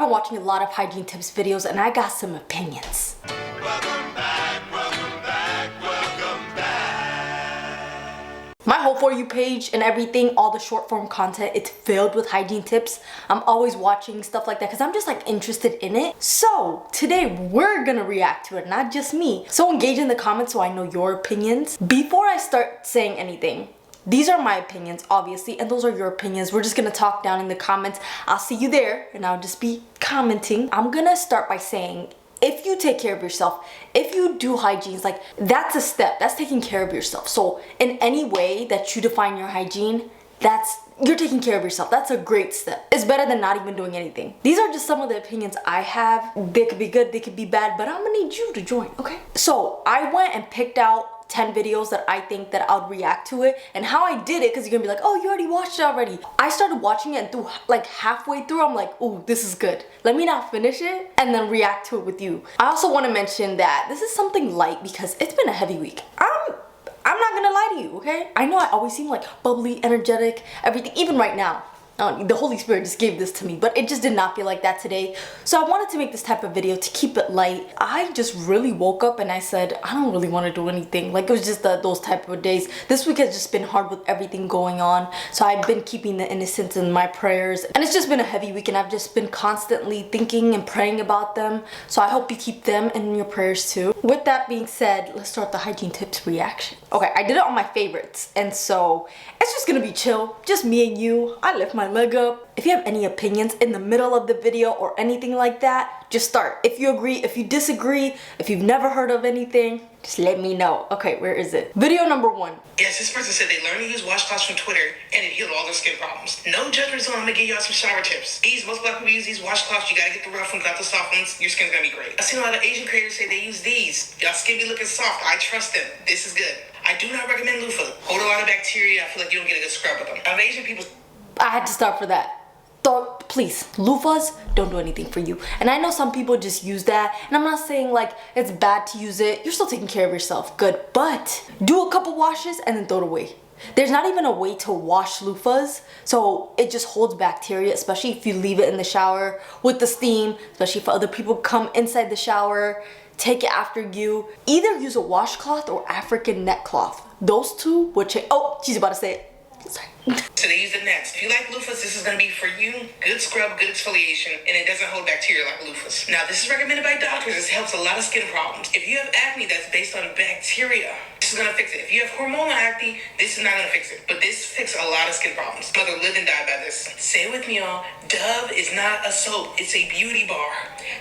been watching a lot of hygiene tips videos and I got some opinions. Welcome back, welcome back, welcome back. My whole For You page and everything, all the short form content, it's filled with hygiene tips. I'm always watching stuff like that because I'm just like interested in it. So today we're gonna react to it, not just me. So engage in the comments so I know your opinions. Before I start saying anything, these are my opinions, obviously, and those are your opinions. We're just gonna talk down in the comments. I'll see you there, and I'll just be commenting. I'm gonna start by saying, if you take care of yourself, if you do hygiene, like, that's a step. That's taking care of yourself. So in any way that you define your hygiene, you're taking care of yourself. That's a great step. It's better than not even doing anything. These are just some of the opinions I have. They could be good, they could be bad, but I'm gonna need you to join, okay? So I went and picked out 10 videos that I think that I'll react to it, and how I did it, because you're gonna be like, oh, you already watched it already. I started watching it and through like halfway through I'm like, oh, this is good. Let me not finish it and then react to it with you. I also want to mention that this is something light because it's been a heavy week. I'm not gonna lie to you, okay? I know I always seem like bubbly, energetic, everything, even right now. The Holy Spirit just gave this to me, but it just did not feel like that today. So I wanted to make this type of video to keep it light. I just really woke up and I said, I don't really want to do anything. Like, it was just those type of days. This week has just been hard with everything going on. So I've been keeping the innocence in my prayers. And it's just been a heavy week and I've just been constantly thinking and praying about them. So I hope you keep them in your prayers too. With that being said, let's start the hygiene tips reaction. Okay, I did it on my favorites. And so it's just gonna be chill. Just me and you. I lift my leg up. If you have any opinions in the middle of the video or anything like that, just start. If you agree, if you disagree, if you've never heard of anything, just let me know. Okay, where is it? Video number 1. Yes, this person said they learned to use washcloths from Twitter and it healed all their skin problems. No judgment zone. I'm gonna give y'all some shower tips. Most black people use these washcloths. You gotta get the rough ones, not the soft ones. Your skin's gonna be great. I've seen a lot of Asian creators say they use these. Y'all skin be looking soft. I trust them. This is good. I do not recommend loofah. Hold a lot of bacteria. I feel like you don't get a good scrub with them. Of Asian people. I had to start for that. Please, loofahs don't do anything for you. And I know some people just use that, and I'm not saying like it's bad to use it. You're still taking care of yourself, good. But do a couple washes and then throw it away. There's not even a way to wash loofahs, so it just holds bacteria, especially if you leave it in the shower with the steam, especially if other people come inside the shower, take it after you. Either use a washcloth or African neck cloth. Those two would change. Oh, she's about to say it. Sorry. So they use the nets. If you like loofahs, this is going to be for you. Good scrub, good exfoliation, and it doesn't hold bacteria like loofahs. Now, this is recommended by doctors. This helps a lot of skin problems. If you have acne that's based on bacteria, this is going to fix it. If you have hormonal acne, this is not going to fix it. But this fixes a lot of skin problems. Mother lived and died by this. Say it with me, y'all. Dove is not a soap. It's a beauty bar.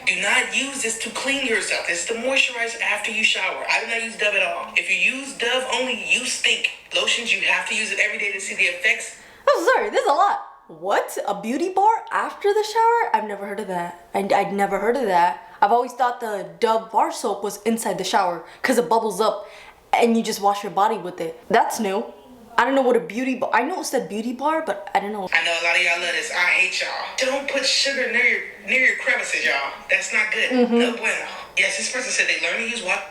Do not use this to clean yourself. This is to moisturize after you shower. I do not use Dove at all. If you use Dove only, you stink. Lotions, you have to use it every day to see the effects. I'm sorry, there's a lot. What? A beauty bar after the shower? I've never heard of that. I'd never heard of that. I've always thought the Dove bar soap was inside the shower because it bubbles up and you just wash your body with it. That's new. I don't know what a beauty bar. I know it said beauty bar, but I don't know. I know a lot of y'all love this. I hate y'all. Don't put sugar near your crevices, y'all. That's not good. No bueno. Yes, this person said they learned to use what?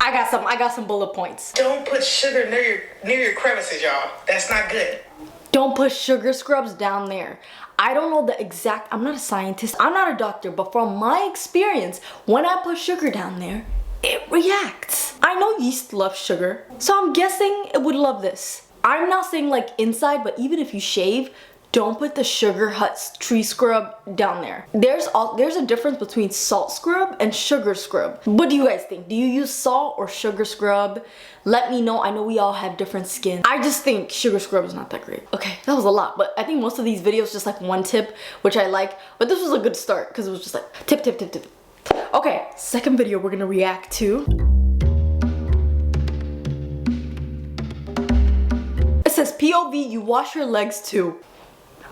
I got some bullet points. Don't put sugar near your crevices, y'all. That's not good. Don't put sugar scrubs down there. I don't know the exact, I'm not a scientist, I'm not a doctor, but from my experience, when I put sugar down there, it reacts. I know yeast loves sugar, so I'm guessing it would love this. I'm not saying like inside, but even if you shave, don't put the Sugar Hut tree scrub down there. There's a difference between salt scrub and sugar scrub. What do you guys think? Do you use salt or sugar scrub? Let me know. I know we all have different skin. I just think sugar scrub is not that great. Okay, that was a lot, but I think most of these videos just like one tip, which I like, but this was a good start because it was just like tip, tip, tip, tip. Okay, second video we're gonna react to. It says POV, you wash your legs too.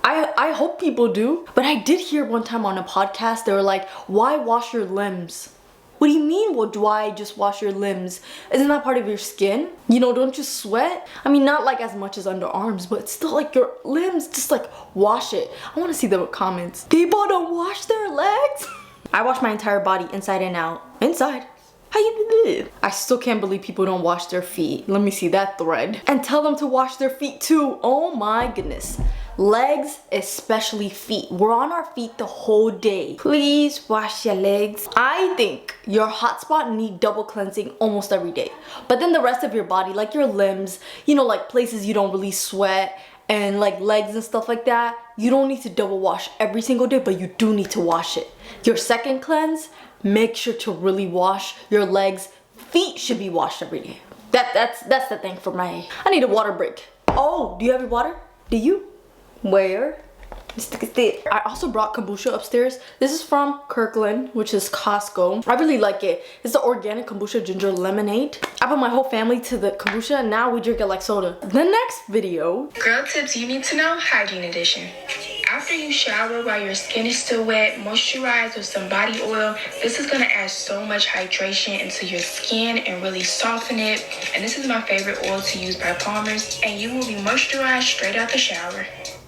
I hope people do, but I did hear one time on a podcast, they were like, why wash your limbs? What do you mean, well, why just wash your limbs? Isn't that part of your skin? You know, don't you sweat? I mean, not like as much as underarms, but still like your limbs, just like wash it. I wanna see the comments. People don't wash their legs? I wash my entire body inside and out. Inside. How you do? I still can't believe people don't wash their feet. Let me see that thread. And tell them to wash their feet too. Oh my goodness. Legs, especially feet. We're on our feet the whole day. Please wash your legs. I think your hot spot need double cleansing almost every day. But then the rest of your body, like your limbs, you know, like places you don't really sweat and like legs and stuff like that, you don't need to double wash every single day, but you do need to wash it. Your second cleanse, make sure to really wash your legs. Feet should be washed every day. That's the thing for my... I need a water break. Oh, do you have your water? Do you? Where? I also brought kombucha upstairs. This is from Kirkland, which is Costco. I really like it. It's the organic kombucha ginger lemonade. I put my whole family to the kombucha and now we drink it like soda. The next video. Girl tips you need to know, hygiene edition. After you shower while your skin is still wet, moisturize with some body oil. This is gonna add so much hydration into your skin and really soften it. And this is my favorite oil to use by Palmer's. And you will be moisturized straight out the shower.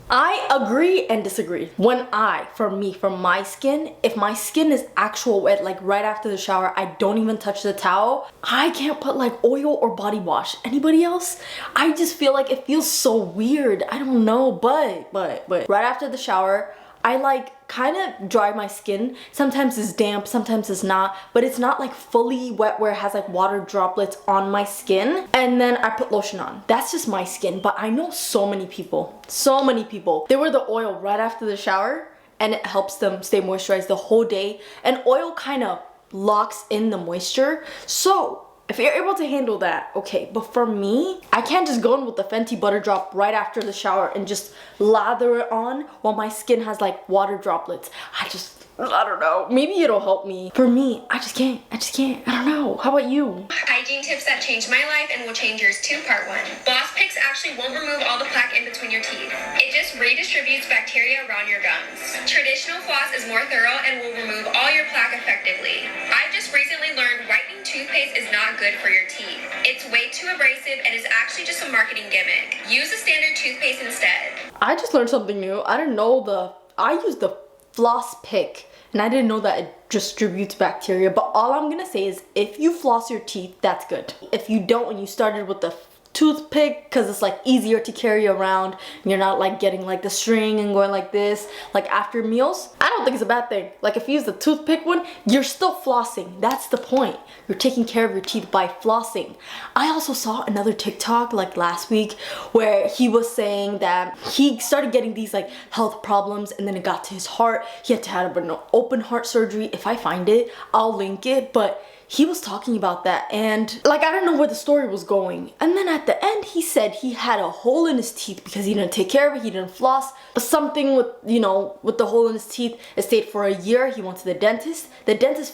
I agree and disagree. For my skin, if my skin is actual wet, like right after the shower, I don't even touch the towel. I can't put like oil or body wash. Anybody else? I just feel like it feels so weird. I don't know, but right after the shower, I like kind of dry my skin. Sometimes it's damp, sometimes it's not, but it's not like fully wet where it has like water droplets on my skin. And then I put lotion on. That's just my skin, but I know so many people, they wear the oil right after the shower and it helps them stay moisturized the whole day. And oil kind of locks in the moisture. So if you're able to handle that, okay. But for me, I can't just go in with the Fenty Butter Drop right after the shower and just lather it on while my skin has like water droplets. I don't know. Maybe it'll help me. For me, I just can't. I don't know. How about you? Hygiene tips that changed my life and will change yours too, part 1. Floss picks actually won't remove all the plaque in between your teeth. It just redistributes bacteria around your gums. Traditional floss is more thorough and will remove all your plaque effectively. I've just recently learned whitening toothpaste is not good for your teeth. It's way too abrasive and is actually just a marketing gimmick. Use a standard toothpaste instead. I just learned something new. I didn't know I use the floss pick and I didn't know that it distributes bacteria. But all I'm gonna say is if you floss your teeth, that's good. If you don't and you started with the toothpick because it's like easier to carry around and you're not like getting like the string and going like this like after meals, I don't think it's a bad thing. Like if you use the toothpick one, you're still flossing. That's the point. You're taking care of your teeth by flossing. I also saw another TikTok like last week where he was saying that he started getting these like health problems and then it got to his heart. He had to have an open heart surgery. If I find it, I'll link it. But he was talking about that and like I don't know where the story was going. And then at the end he said he had a hole in his teeth because he didn't take care of it, he didn't floss. But something with, you know, with the hole in his teeth, it stayed for a year. He went to the dentist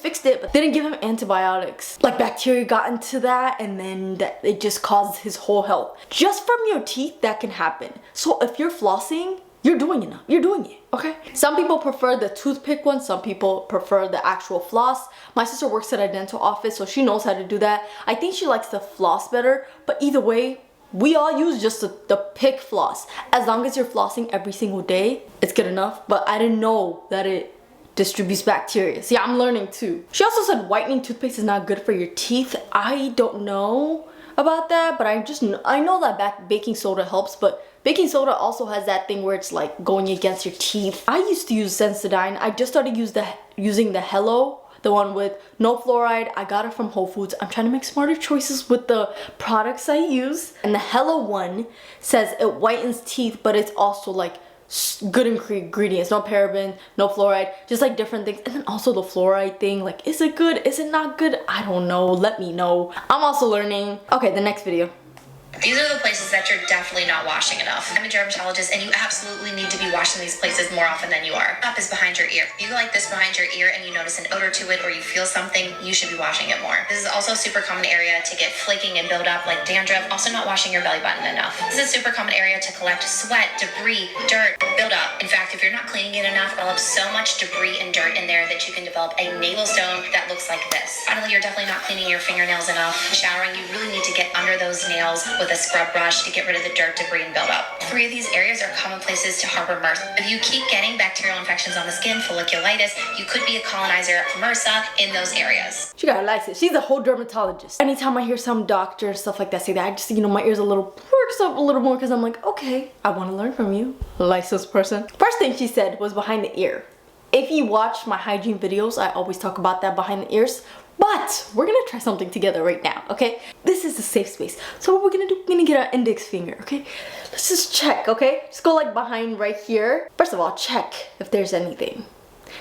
fixed it but didn't give him antibiotics. Like bacteria got into that and then it just caused his whole health. Just from your teeth that can happen. So if you're flossing, you're doing enough. You're doing it, okay? Some people prefer the toothpick one. Some people prefer the actual floss. My sister works at a dental office, so she knows how to do that. I think she likes the floss better, but either way, we all use just the pick floss. As long as you're flossing every single day, it's good enough. But I didn't know that it distributes bacteria. See, I'm learning too. She also said whitening toothpaste is not good for your teeth. I don't know about that, but I know that baking soda helps, but baking soda also has that thing where it's like going against your teeth. I used to use Sensodyne. I just started using the Hello, the one with no fluoride. I got it from Whole Foods. I'm trying to make smarter choices with the products I use. And the Hello one says it whitens teeth, but it's also like good ingredients, no paraben, no fluoride, just like different things. And then also the fluoride thing, like is it good, is it not good? I don't know, let me know. I'm also learning. Okay, the next video. These are the places that you're definitely not washing enough. I'm a dermatologist and you absolutely need to be washing these places more often than you are. Top is behind your ear. If you like this behind your ear and you notice an odor to it or you feel something, you should be washing it more. This is also a super common area to get flaking and build up like dandruff. Also not washing your belly button enough. This is a super common area to collect sweat, debris, dirt. build up. In fact, if you're not cleaning it enough, it'll have so much debris and dirt in there that you can develop a navel stone that looks like this. Finally, you're definitely not cleaning your fingernails enough. Showering, you really need to get under those nails with a scrub brush to get rid of the dirt, debris, and buildup. 3 of these areas are common places to harbor MRSA. If you keep getting bacterial infections on the skin, folliculitis, you could be a colonizer of MRSA in those areas. She got a license. She's a whole dermatologist. Anytime I hear some doctor and stuff like that say that, I just, you know, my ears a little perks up a little more because I'm like, okay, I want to learn from you, licensed person. First thing she said was behind the ear. If you watch my hygiene videos, I always talk about that behind the ears. But we're gonna try something together right now, okay? This is a safe space. So what we're gonna do, we're gonna get our index finger, okay? Let's just check, okay? Just go like behind right here. First of all, check if there's anything.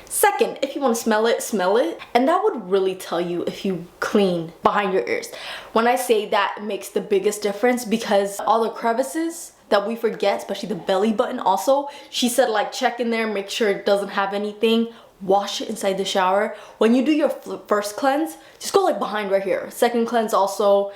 Second, if you want to smell it, smell it. And that would really tell you if you clean behind your ears. When I say that, it makes the biggest difference because all the crevices that we forget, especially the belly button also, she said like check in there, make sure it doesn't have anything. Wash it inside the shower. When you do your first cleanse, just go like behind right here. Second cleanse also,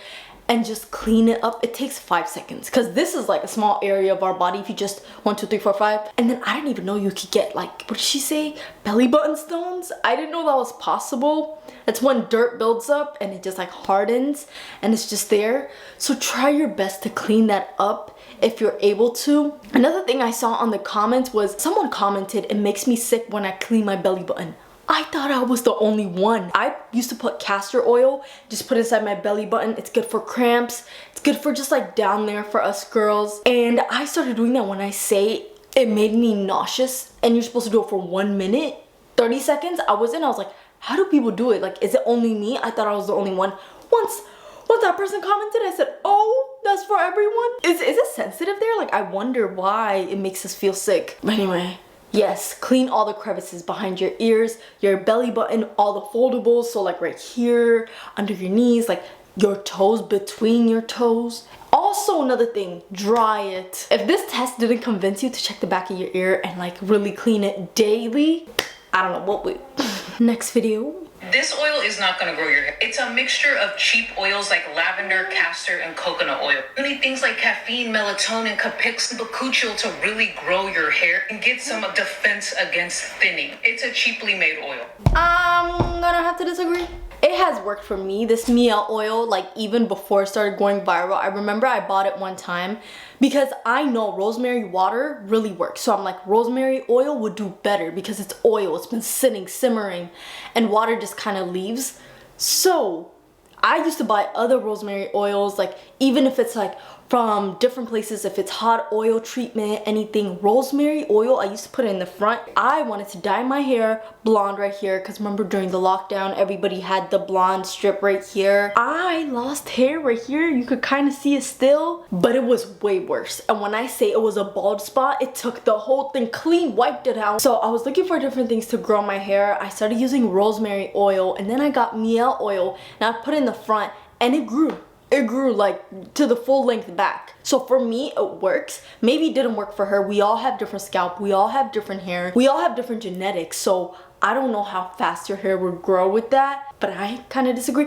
and just clean it up. It takes 5 seconds because this is like a small area of our body. If you just 1, 2, 3, 4, 5, and then I didn't even know you could get like, what did she say? Belly button stones? I didn't know that was possible. That's when dirt builds up and it just like hardens and it's just there. So try your best to clean that up if you're able to. Another thing I saw on the comments was someone commented, it makes me sick when I clean my belly button. I thought I was the only one. I used to put castor oil, just put inside my belly button. It's good for cramps. It's good for just like down there for us girls. And I started doing that when I say it made me nauseous and you're supposed to do it for 1 minute, 30 seconds. I was like, how do people do it? Like, is it only me? I thought I was the only one. Once that person commented, I said, oh, that's for everyone? Is it sensitive there? Like, I wonder why it makes us feel sick. But anyway. Yes, clean all the crevices behind your ears, your belly button, all the foldables. So like right here, under your knees, like your toes, between your toes. Also another thing, dry it. If this test didn't convince you to check the back of your ear and like really clean it daily, I don't know what would. Next video. This oil is not going to grow your hair. It's a mixture of cheap oils like lavender, castor, and coconut oil. You need things like caffeine, melatonin, capix, and bakuchiol to really grow your hair and get some defense against thinning. It's a cheaply made oil. I'm gonna have to disagree. It has worked for me, this Miel oil, like even before it started going viral. I remember I bought it one time because I know rosemary water really works. So I'm like, rosemary oil would do better because it's oil. It's been sitting, simmering, and water just kind of leaves. So I used to buy other rosemary oils, like even if it's like from different places, if it's hot oil treatment, anything, rosemary oil, I used to put it in the front. I wanted to dye my hair blonde right here because remember during the lockdown, everybody had the blonde strip right here. I lost hair right here. You could kind of see it still, but it was way worse. And when I say it was a bald spot, it took the whole thing clean, wiped it out. So I was looking for different things to grow my hair. I started using rosemary oil and then I got Miel oil and I put it in the front and it grew. It grew like to the full length back. So for me, it works. Maybe it didn't work for her. We all have different scalp. We all have different hair. We all have different genetics. So I don't know how fast your hair would grow with that, but I kind of disagree.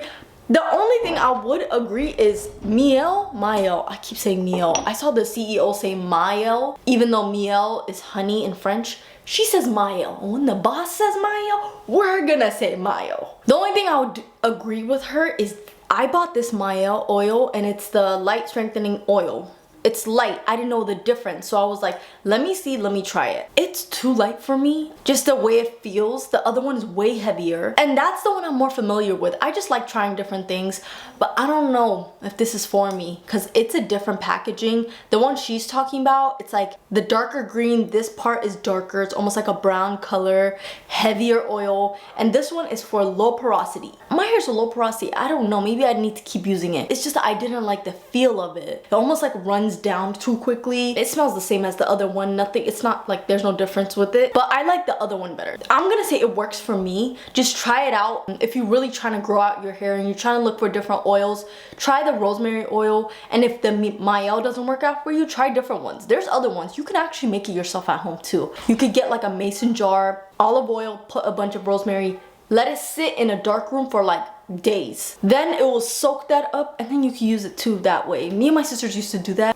The only thing I would agree is Miel. I keep saying Miel. I saw the CEO say Miel, even though Miel is honey in French. She says Miel. And when the boss says Miel, we're gonna say Miel. The only thing I would agree with her is I bought this Miel oil and it's the light strengthening oil. It's light. I didn't know the difference. So I was like, let me see, let me try it. It's too light for me. Just the way it feels. The other one is way heavier. And that's the one I'm more familiar with. I just like trying different things, but I don't know if this is for me because it's a different packaging. The one she's talking about, it's like the darker green. This part is darker. It's almost like a brown color, heavier oil. And this one is for low porosity. My hair's a low porosity. I don't know. Maybe I need to keep using it. It's just that I didn't like the feel of it. It almost like runs down too quickly. It smells the same as the other one. Nothing, it's not like there's no difference with it, but I like the other one better. I'm gonna say it works for me. Just try it out. If you're really trying to grow out your hair and you're trying to look for different oils, try the rosemary oil. And if the Miel doesn't work out for you, try different ones. There's other ones. You can actually make it yourself at home too. You could get like a mason jar, olive oil, put a bunch of rosemary, let it sit in a dark room for like days. Then it will soak that up and then you can use it too that way. Me and my sisters used to do that.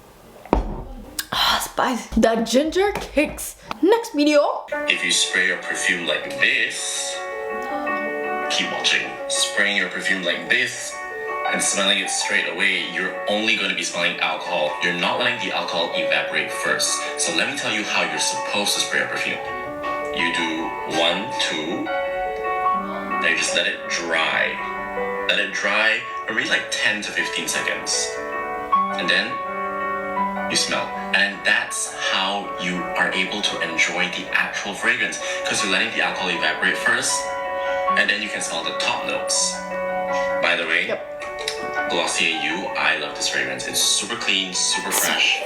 Spicy. That ginger kicks. Next video. If you spray your perfume like this, keep watching. Spraying your perfume like this and smelling it straight away, you're only going to be smelling alcohol. You're not letting the alcohol evaporate first. So let me tell you how you're supposed to spray your perfume. You do 1, 2, then you just let it dry. Let it dry for maybe like 10 to 15 seconds. And then you smell. And that's how you are able to enjoy the actual fragrance, because you're letting the alcohol evaporate first, and then you can smell the top notes. By the way, Glossier You, I love this fragrance. It's super clean, super fresh.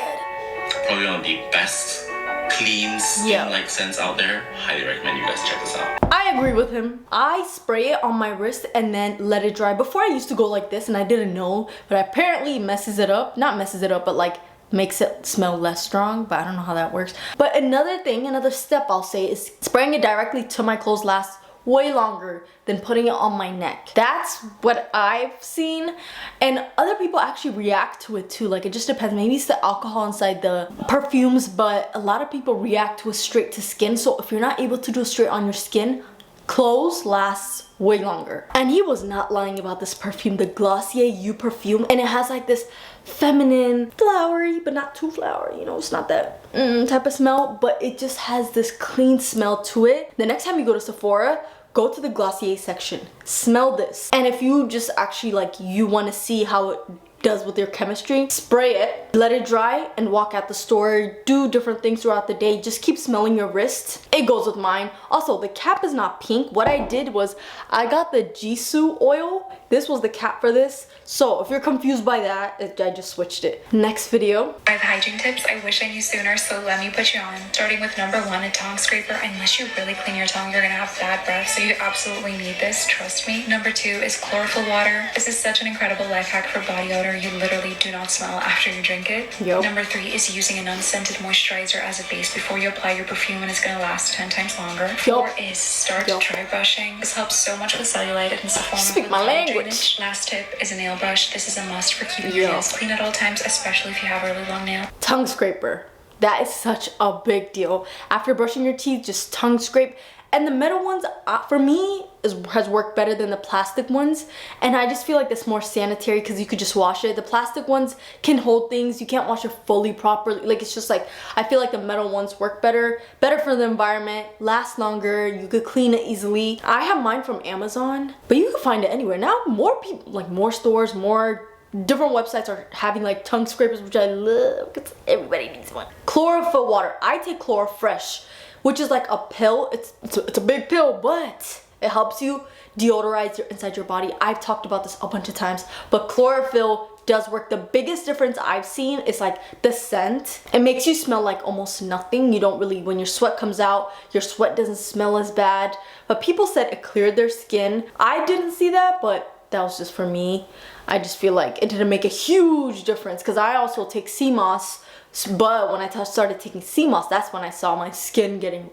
Probably one of the best clean skin-like scents out there. Highly recommend you guys check this out. I agree with him. I spray it on my wrist and then let it dry. Before I used to go like this and I didn't know, but apparently messes it up. Not messes it up, but like makes it smell less strong, but I don't know how that works. But another thing, another step I'll say is spraying it directly to my clothes lasts way longer than putting it on my neck. That's what I've seen, and other people actually react to it too. Like, it just depends. Maybe it's the alcohol inside the perfumes, but a lot of people react to it straight to skin. So if you're not able to do it straight on your skin, clothes lasts way longer. And he was not lying about this perfume, the Glossier You perfume, and it has like this feminine, flowery, but not too flowery, you know, it's not that type of smell, but it just has this clean smell to it. The next time you go to Sephora, go to the Glossier section, smell this, and if you just actually like, you want to see how it does with your chemistry, spray it, let it dry, and walk out the store. Do different things throughout the day. Just keep smelling your wrist. It goes with mine. Also, the cap is not pink. What I did was I got the Jisoo oil. This was the cap for this. So if you're confused by that, I just switched it. Next video. 5 hygiene tips I wish I knew sooner, so let me put you on. Starting with number 1, a tongue scraper. Unless you really clean your tongue, you're gonna have bad breath, so you absolutely need this, trust me. Number 2 is chlorophyll water. This is such an incredible life hack for body odor. You literally do not smell after you drink it. Yep. Number 3 is using an unscented moisturizer as a base before you apply your perfume, and it's gonna last 10 times longer. 4 is start dry brushing. This helps so much with cellulite and Sephora. Speak my language. Last tip is a nail brush. This is a must for keeping your nails clean at all times, especially if you have really long nails. Tongue scraper. That is such a big deal. After brushing your teeth, just tongue scrape. And the metal ones, for me, has worked better than the plastic ones. And I just feel like that's more sanitary because you could just wash it. The plastic ones can hold things. You can't wash it fully properly. Like, it's just like, I feel like the metal ones work better. Better for the environment, last longer. You could clean it easily. I have mine from Amazon, but you can find it anywhere. Now, more people, like more stores, more different websites are having like tongue scrapers, which I love because everybody needs one. Chlorophyll water. I take Chlorofresh, which is like a pill. It's a big pill, but it helps you deodorize inside your body. I've talked about this a bunch of times, but chlorophyll does work. The biggest difference I've seen is like the scent. It makes you smell like almost nothing. You don't really, when your sweat comes out, your sweat doesn't smell as bad. But people said it cleared their skin. I didn't see that, but that was just for me. I just feel like it didn't make a huge difference because I also take sea moss. But when I started taking sea moss, that's when I saw my skin getting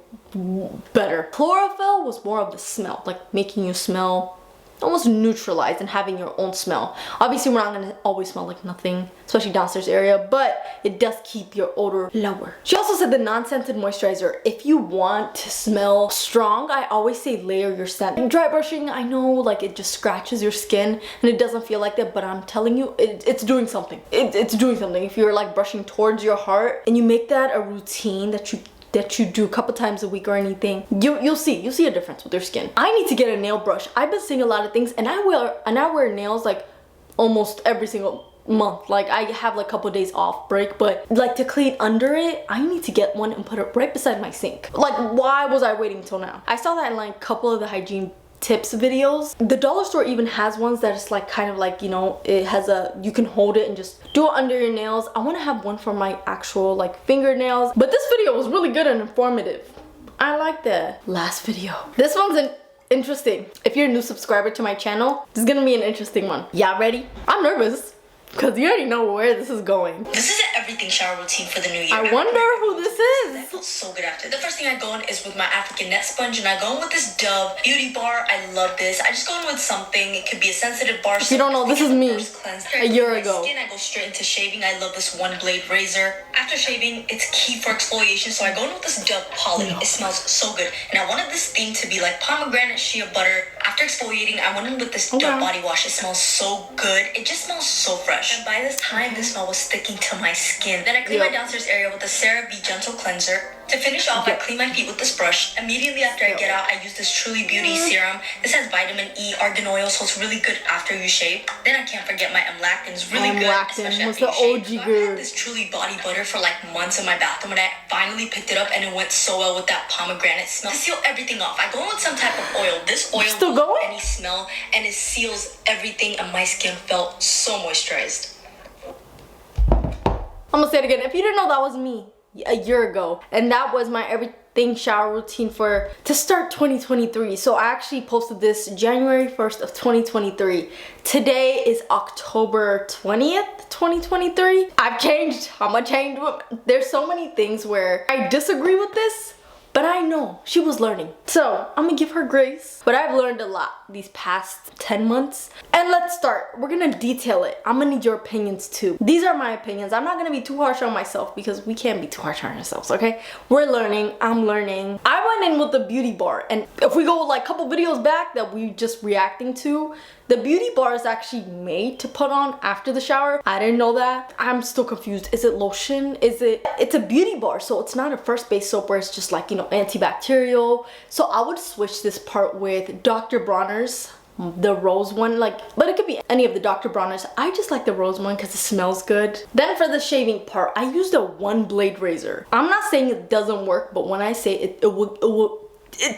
better. Chlorophyll was more of the smell, like making you smell almost neutralized and having your own smell. Obviously, we're not gonna always smell like nothing, especially downstairs area, but it does keep your odor lower. She also said the non-scented moisturizer. If you want to smell strong, I always say layer your scent. And dry brushing, I know like it just scratches your skin and it doesn't feel like that, but I'm telling you, it's doing something. It's doing something. If you're like brushing towards your heart and you make that a routine that you do a couple times a week or anything, you'll see a difference with your skin. I need to get a nail brush. I've been seeing a lot of things, and I wear nails like almost every single month. Like, I have like a couple days off break, but like to clean under it, I need to get one and put it right beside my sink. Like, why was I waiting till now? I saw that in like a couple of the hygiene tips videos. The dollar store even has ones that is like kind of like, you know, it has you can hold it and just do it under your nails. I want to have one for my actual like fingernails, but this video was really good and informative. I like that. Last video. This one's interesting. If you're a new subscriber to my channel, this is gonna be an interesting one. Y'all ready? I'm nervous. because you already know where this is going. This is an everything shower routine for the new year. I wonder who this That is. feels so good after. The first thing I go in is with my African net sponge, and I go in with this Dove beauty bar. I love this. I just go in with something. It could be a sensitive bar. If you don't know, this is me a year ago. Skin, I go straight into shaving. I love this one blade razor. After shaving, it's key for exfoliation, so I go in with this Dove Poly. It smells so good, and I wanted this theme to be like pomegranate shea butter. After exfoliating, I went in with this Dove body wash. It smells so good. It just smells so fresh. And by this time, the smell was sticking to my skin. Then I clean my downstairs area with the CeraVe Gentle Cleanser. To finish off, I clean my feet with this brush. Immediately after I get out, I use this Truly Beauty serum. This has vitamin E, argan oil, so it's really good after you shave. Then I can't forget my Amlactin. It's really good, especially was after the you OG shave. So I've girl. had this Truly body butter for like months in my bathroom, and I finally picked it up, and it went so well with that pomegranate smell. To seal everything off, I go in with some type of oil. This oil Still will going? any smell, and it seals everything, and my skin felt so moisturized. I'm gonna say it again. If you didn't know, that was me a year ago, and that was my everything shower routine to start 2023. So I actually posted this January 1st of 2023. Today is October 20th, 2023. I've changed. I'm gonna change. There's so many things where I disagree with this, but I know she was learning. So I'm gonna give her grace. But I've learned a lot these past 10 months. And let's start. We're gonna detail it. I'm gonna need your opinions too. These are my opinions. I'm not gonna be too harsh on myself because we can't be too harsh on ourselves, okay? We're learning. I'm learning. I went in with the beauty bar. And if we go like a couple videos back that we just reacting to, the beauty bar is actually made to put on after the shower. I didn't know that. I'm still confused. Is it lotion? It's a beauty bar, so it's not a first base soap where it's just like, you know, antibacterial. So I would switch this part with Dr. Bronner's, the rose one, but it could be any of the Dr. Bronner's. I just like the rose one because it smells good. Then for the shaving part, I used a one blade razor. I'm not saying it doesn't work, but when I say it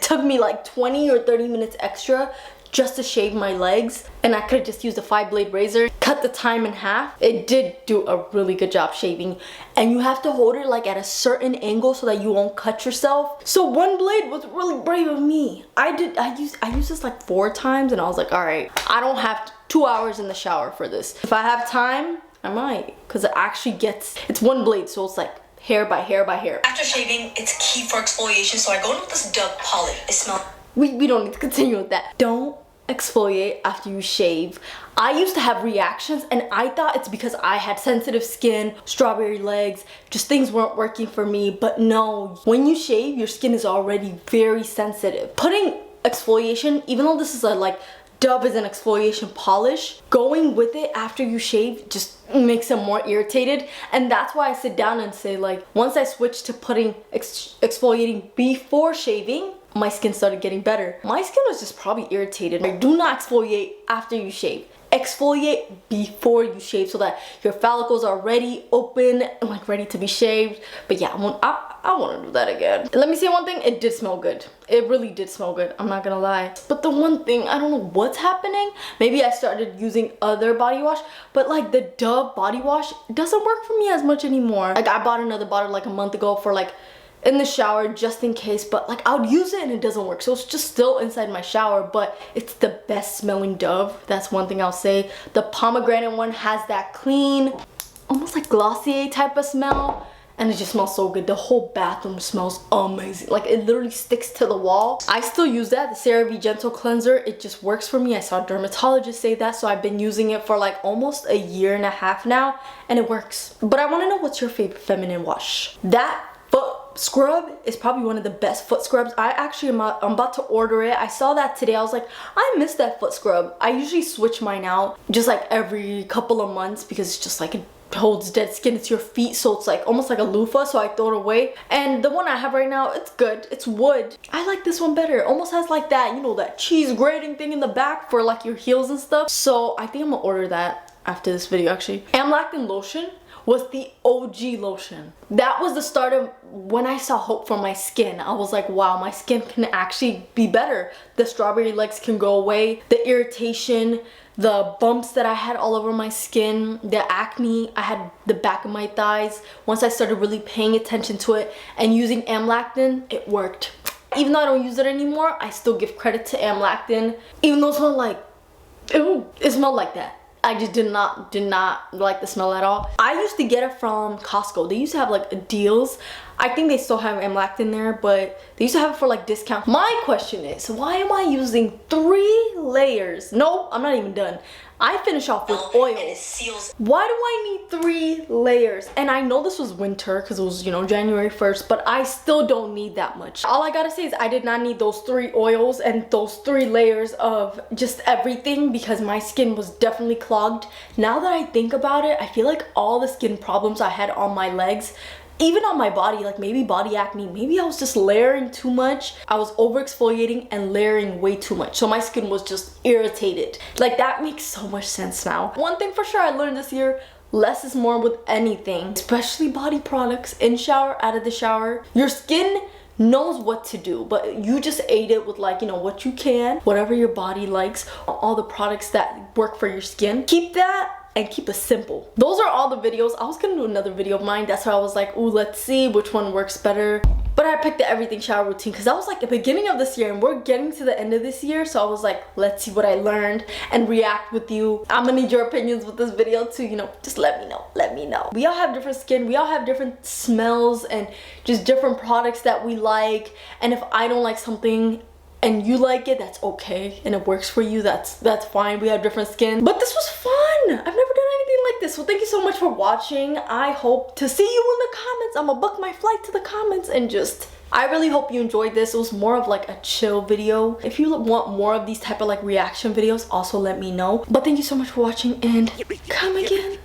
took me like 20 or 30 minutes extra just to shave my legs, and I could have just used a 5-blade razor, cut the time in half. It did do a really good job shaving, and you have to hold it like at a certain angle so that you won't cut yourself. So one blade was really brave of me. I used this like 4 times, and I was like, all right, I don't have 2 hours in the shower for this. If I have time, I might, because it actually it's one blade, so it's like hair by hair by hair. After shaving, it's key for exfoliation, so I go in with this Dove Poly. It smells. We don't need to continue with that. Don't exfoliate after you shave. I used to have reactions, and I thought it's because I had sensitive skin, strawberry legs, just things weren't working for me. But no, when you shave, your skin is already very sensitive. Putting exfoliation, even though this is like Dove is an exfoliation polish, going with it after you shave just makes it more irritated. And that's why I sit down and say, like, once I switched to putting exfoliating before shaving, my skin started getting better. My skin was just probably irritated. Like, do not exfoliate after you shave. Exfoliate before you shave so that your follicles are ready, open, and like ready to be shaved. But yeah, I want to do that again. Let me say one thing, it did smell good. It really did smell good, I'm not gonna lie. But the one thing, I don't know what's happening. Maybe I started using other body wash, but like the Dove body wash doesn't work for me as much anymore. Like, I bought another bottle like a month ago for like in the shower just in case, but like I would use it and it doesn't work, so it's just still inside my shower. But it's the best smelling Dove, that's one thing I'll say. The pomegranate one has that clean, almost like Glossier type of smell, and it just smells so good. The whole bathroom smells amazing. Like, it literally sticks to the wall. I still use that, the CeraVe Gentle Cleanser. It just works for me. I saw a dermatologist say that, so I've been using it for like almost a year and a half now, and it works. But I want to know, what's your favorite feminine wash? That foot scrub is probably one of the best foot scrubs. I'm about to order it. I saw that today. I was like, I miss that foot scrub. I usually switch mine out just like every couple of months because it's just like, it holds dead skin. It's your feet, so it's like almost like a loofah, so I throw it away. And the one I have right now, it's good. It's wood. I like this one better. It almost has like that, you know, that cheese grating thing in the back for like your heels and stuff. So I think I'm gonna order that after this video actually. Amlactin lotion was the OG lotion. That was the start of when I saw hope for my skin. I was like, wow, my skin can actually be better. The strawberry legs can go away. The irritation, the bumps that I had all over my skin, the acne I had the back of my thighs. Once I started really paying attention to it and using Amlactin, it worked. Even though I don't use it anymore, I still give credit to Amlactin. Even though it smelled like, ew, it smelled like that. I just did not like the smell at all. I used to get it from Costco. They used to have like deals. I think they still have MLAC in there, but they used to have it for like discount. My question is, why am I using 3 layers? No, I'm not even done. I finish off with oil. And it seals. Why do I need 3 layers? And I know this was winter because it was, you know, January 1st, but I still don't need that much. All I gotta say is I did not need those 3 oils and those 3 layers of just everything because my skin was definitely clogged. Now that I think about it, I feel like all the skin problems I had on my legs, even on my body, like maybe body acne, maybe I was just layering too much. I was over exfoliating and layering way too much, so my skin was just irritated. Like, that makes so much sense now. One thing for sure I learned this year: less is more with anything, especially body products. In shower, out of the shower, your skin knows what to do, but you just aid it with, like, you know, what you can, whatever your body likes, all the products that work for your skin. Keep that and keep it simple. Those are all the videos. I was gonna do another video of mine. That's why I was like, ooh, let's see which one works better. But I picked the everything shower routine because that was like the beginning of this year and we're getting to the end of this year. So I was like, let's see what I learned and react with you. I'm gonna need your opinions with this video too, you know, just let me know, let me know. We all have different skin, we all have different smells and just different products that we like. And if I don't like something and you like it, that's okay, and it works for you, that's fine. We have different skin, but this was fun. I've never done anything like this. So thank you so much for watching. I hope to see you in the comments. I'm gonna book my flight to the comments and just, I really hope you enjoyed this. It was more of like a chill video. If you want more of these type of like reaction videos, also let me know. But thank you so much for watching and come again.